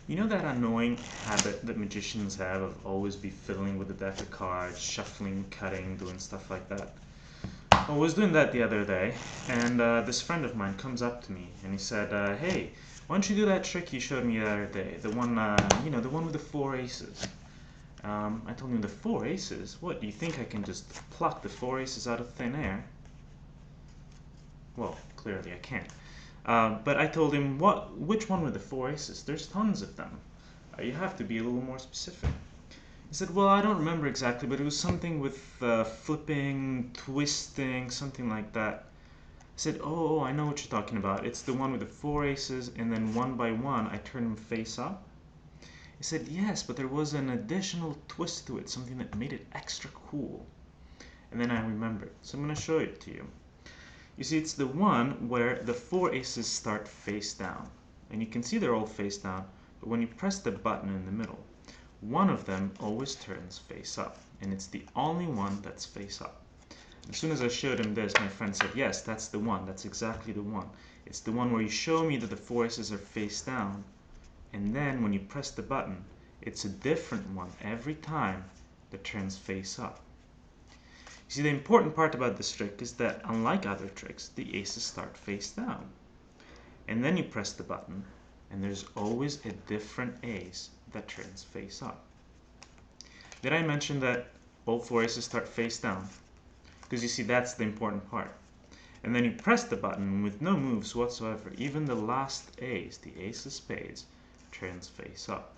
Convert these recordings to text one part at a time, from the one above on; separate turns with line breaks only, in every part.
You know that annoying habit that magicians have of always be fiddling with the deck of cards, shuffling, cutting, doing stuff like that? I was doing that the other day, and this friend of mine comes up to me and he said, "Hey, why don't you do that trick you showed me the other day? The one, the one with the four aces." I told him, "The four aces? What, do you think I can just pluck the four aces out of thin air?" Well, clearly I can't. But I told him, which one were the four aces? There's tons of them. You have to be a little more specific. He said, "Well, I don't remember exactly, but it was something with flipping, twisting, something like that." I said, "Oh, I know what you're talking about. It's the one with the four aces, and then one by one I turn them face up." He said, "Yes, but there was an additional twist to it, something that made it extra cool." And then I remembered, so I'm going to show it to you. You see, it's the one where the four aces start face down. And you can see they're all face down, but when you press the button in the middle, one of them always turns face up. And it's the only one that's face up. As soon as I showed him this, my friend said, "Yes, that's the one. That's exactly the one. It's the one where you show me that the four aces are face down, and then when you press the button, it's a different one every time that turns face up." You see, the important part about this trick is that, unlike other tricks, the aces start face down. And then you press the button, and there's always a different ace that turns face up. Did I mention that all four aces start face down? Because you see, that's the important part. And then you press the button with no moves whatsoever. Even the last ace, the ace of spades, turns face up.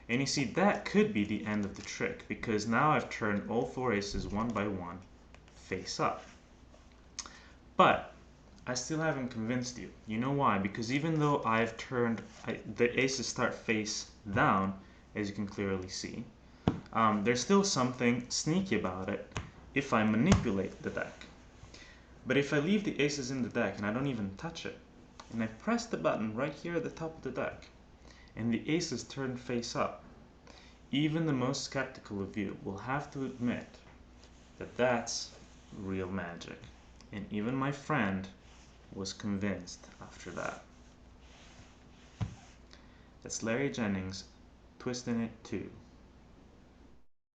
And you see, that could be the end of the trick, because now I've turned all four aces one by one face up. But I still haven't convinced you. You know why? Because even though I've turned the aces start face down, as you can clearly see, there's still something sneaky about it if I manipulate the deck. But if I leave the aces in the deck and I don't even touch it, and I press the button right here at the top of the deck, and the aces turn face up, even the most skeptical of you will have to admit that that's real magic. And even my friend was convinced after that. That's Larry Jennings, twisting it too.